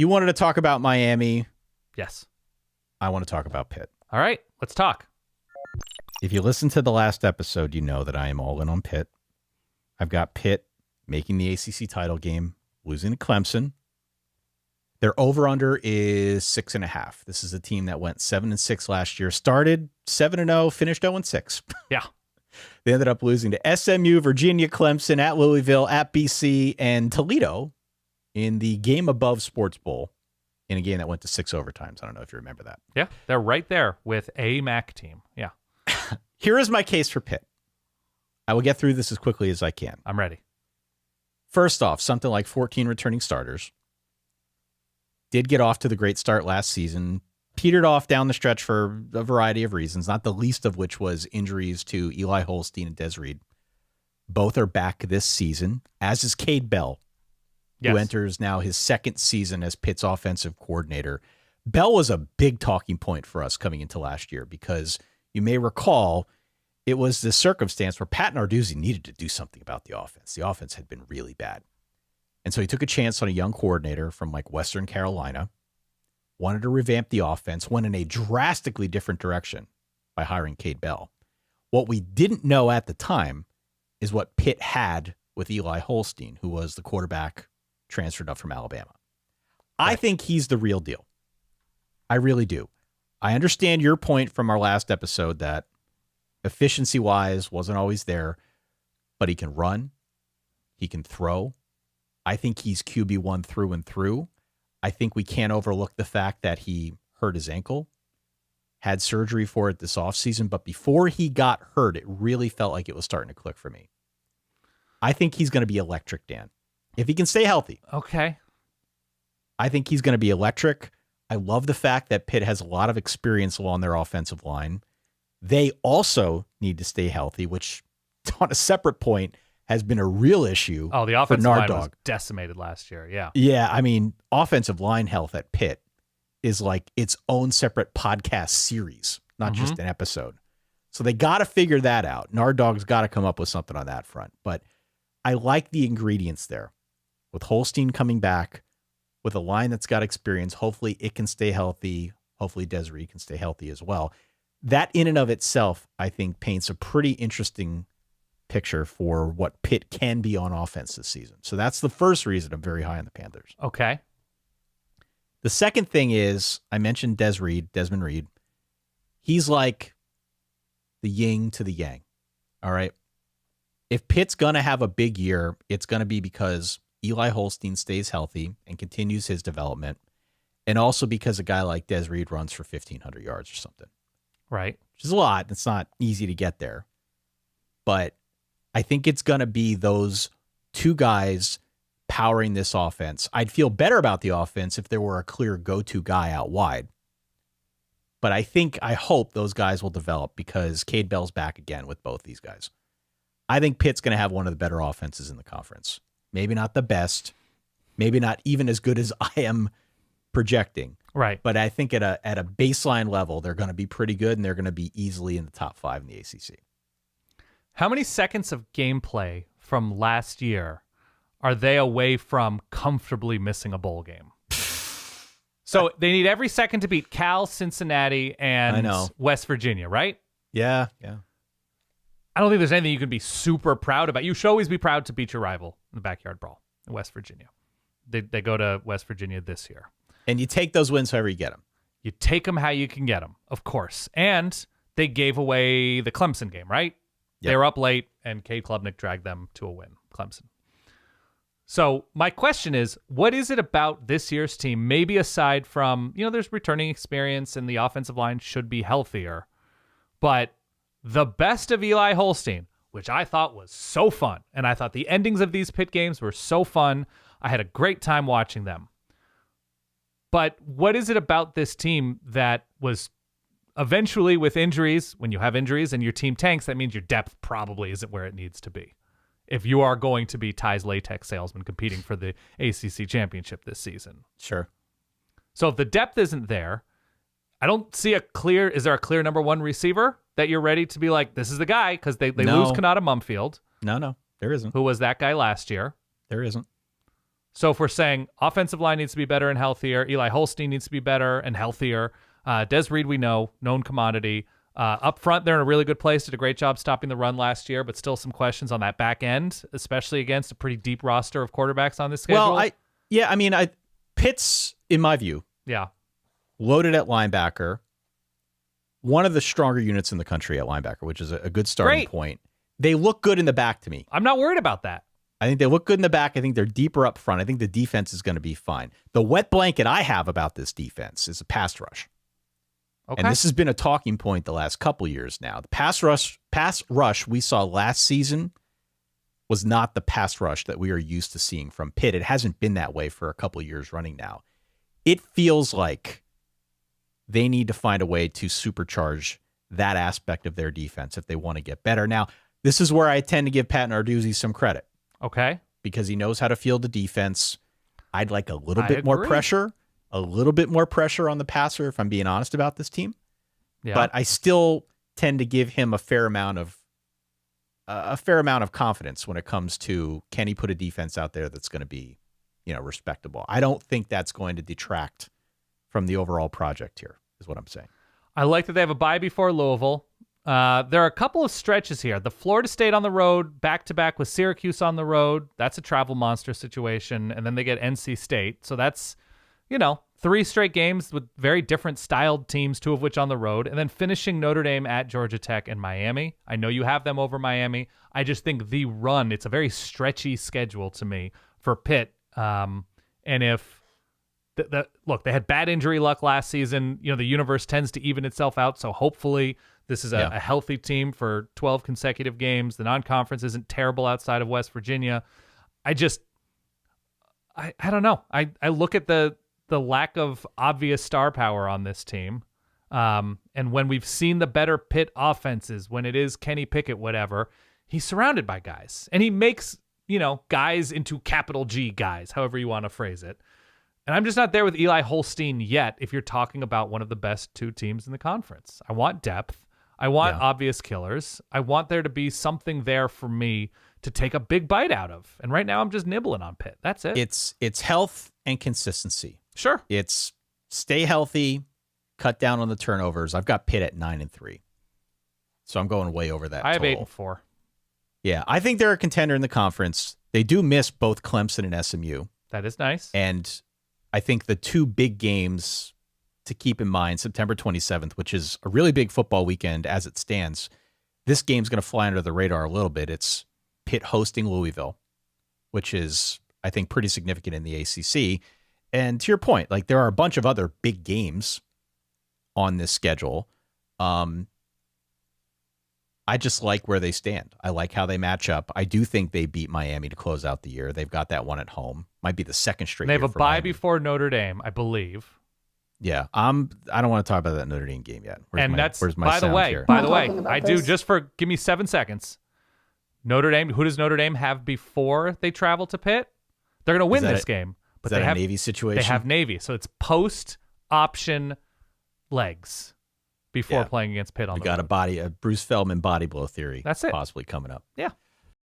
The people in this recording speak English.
You wanted to talk about Miami. Yes. I want to talk about Pitt. All right, let's talk. If you listen to the last episode, you know that I am all in on Pitt. I've got Pitt making the ACC title game, losing to Clemson. Their over-under is 6.5. This is a team that went 7-6 last year. Started 7-0, finished 0-6. Yeah. They ended up losing to SMU, Virginia, Clemson, at Louisville, at BC, and Toledo in the Game Above Sports Bowl in a game that went to 6 overtimes. I don't know if you remember that. Yeah, they're right there with a MAC team. Yeah. Here is my case for Pitt. I will get through this as quickly as I can. I'm ready. First off, something like 14 returning starters. Did get off to the great start last season. Petered off down the stretch for a variety of reasons, not the least of which was injuries to Eli Holstein and Desmond Reid. Both are back this season, as is Cade Bell, who enters now his second season as Pitt's offensive coordinator. Bell was a big talking point for us coming into last year because you may recall it was this circumstance where Pat Narduzzi needed to do something about the offense. The offense had been really bad. And so he took a chance on a young coordinator from like Western Carolina, wanted to revamp the offense, went in a drastically different direction by hiring Cade Bell. What we didn't know at the time is what Pitt had with Eli Holstein, who was the quarterback transferred up from Alabama. I think he's the real deal. I really do. I understand your point from our last episode that efficiency-wise wasn't always there, but he can run. He can throw. I think he's QB1 through and through. I think we can't overlook the fact that he hurt his ankle, had surgery for it this offseason, but before he got hurt, it really felt like it was starting to click for me. I think he's going to be electric, Dan, if he can stay healthy. Okay. I think he's going to be electric. I love the fact that Pitt has a lot of experience along their offensive line. They also need to stay healthy, which on a separate point has been a real issue. Oh, the offensive line was decimated last year. Yeah. Yeah. I mean, offensive line health at Pitt is like its own separate podcast series, not just an episode. So they got to figure that out. Nardog's got to come up with something on that front. But I like the ingredients there. With Holstein coming back, with a line that's got experience, hopefully it can stay healthy. Hopefully Desmond Reid can stay healthy as well. That in and of itself, I think, paints a pretty interesting picture for what Pitt can be on offense this season. So that's the first reason I'm very high on the Panthers. Okay. The second thing is, I mentioned Desmond Reid. He's like the yin to the yang. All right. If Pitt's going to have a big year, it's going to be because Eli Holstein stays healthy and continues his development. And also because a guy like Desmond Reid runs for 1,500 yards or something. Right. Which is a lot. It's not easy to get there. But I think it's going to be those two guys powering this offense. I'd feel better about the offense if there were a clear go-to guy out wide. But I hope those guys will develop because Cade Bell's back again with both these guys. I think Pitt's going to have one of the better offenses in the conference. Maybe not the best. Maybe not even as good as I am projecting. Right. But I think at a baseline level, they're going to be pretty good, and they're going to be easily in the top 5 in the ACC. How many seconds of gameplay from last year are they away from comfortably missing a bowl game? So they need every second to beat Cal, Cincinnati, and West Virginia, right? Yeah. I don't think there's anything you can be super proud about. You should always be proud to beat your rival in the backyard brawl in West Virginia. They go to West Virginia this year. And you take those wins however you get them. You take them how you can get them, of course. And they gave away the Clemson game, right? Yep. They were up late, and Cade Klubnik dragged them to a win, Clemson. So my question is, what is it about this year's team, maybe aside from, there's returning experience and the offensive line should be healthier, but the best of Eli Holstein, which I thought was so fun, and I thought the endings of these Pitt games were so fun. I had a great time watching them. But what is it about this team that was eventually with injuries, when you have injuries and your team tanks, that means your depth probably isn't where it needs to be. If you are going to be Ty's latex salesman competing for the ACC Championship this season. Sure. So if the depth isn't there, I don't see is there a clear number one receiver that you're ready to be like, this is the guy? Because they lose Kanata Mumfield. No, there isn't. Who was that guy last year? There isn't. So if we're saying offensive line needs to be better and healthier, Eli Holstein needs to be better and healthier, Des Reid, we know, known commodity. Up front, they're in a really good place. Did a great job stopping the run last year, but still some questions on that back end, especially against a pretty deep roster of quarterbacks on this schedule. Well, Pitt's, in my view, loaded at linebacker, one of the stronger units in the country at linebacker, which is a good starting point. They look good in the back to me. I'm not worried about that. I think they look good in the back. I think they're deeper up front. I think the defense is going to be fine. The wet blanket I have about this defense is a pass rush. Okay. And this has been a talking point the last couple years now. The pass rush we saw last season was not the pass rush that we are used to seeing from Pitt. It hasn't been that way for a couple years running now. It feels like they need to find a way to supercharge that aspect of their defense if they want to get better. Now, this is where I tend to give Pat Narduzzi some credit. Okay. Because he knows how to field the defense. I'd like a little bit more pressure. A little bit more pressure on the passer, if I'm being honest about this team. Yeah. But I still tend to give him a fair amount of confidence when it comes to, can he put a defense out there that's going to be, respectable. I don't think that's going to detract from the overall project here, is what I'm saying. I like that they have a bye before Louisville. There are a couple of stretches here. The Florida State on the road, back-to-back with Syracuse on the road. That's a travel monster situation. And then they get NC State. So that's, 3 straight games with very different styled teams, 2 of which on the road. And then finishing Notre Dame at Georgia Tech and Miami. I know you have them over Miami. I just think the run, it's a very stretchy schedule to me for Pitt. And if look, they had bad injury luck last season. The universe tends to even itself out. So hopefully this is a healthy team for 12 consecutive games. The non-conference isn't terrible outside of West Virginia. I don't know. I look at the lack of obvious star power on this team. And when we've seen the better Pitt offenses, when it is Kenny Pickett, whatever, he's surrounded by guys. And he makes, guys into capital G guys, however you want to phrase it. And I'm just not there with Eli Holstein yet if you're talking about one of the best 2 teams in the conference. I want depth. I want obvious killers. I want there to be something there for me to take a big bite out of. And right now I'm just nibbling on Pitt. That's it. It's health and consistency. Sure. It's stay healthy, cut down on the turnovers. I've got Pitt at 9-3. So I'm going way over that. I have total. 8-4. Yeah, I think they're a contender in the conference. They do miss both Clemson and SMU. That is nice. And I think the 2 big games to keep in mind, September 27th, which is a really big football weekend as it stands. This game's going to fly under the radar a little bit. It's Pitt hosting Louisville, which is, I think, pretty significant in the ACC. And to your point, there are a bunch of other big games on this schedule. I just like where they stand. I like how they match up. I do think they beat Miami to close out the year. They've got that one at home. Might be the second straight. They have year a for bye Miami. before Notre Dame, I believe. Yeah, I don't want to talk about that Notre Dame game yet. Where's my by the way, here? By the way, I do, just for, give me 7 seconds. Notre Dame, who does Notre Dame have before they travel to Pitt? They're going to win this game. But they have a Navy situation? They have Navy, so it's post-option legs before playing against Pitt on the road. We got a Bruce Feldman body blow theory. That's it. Possibly coming up. Yeah.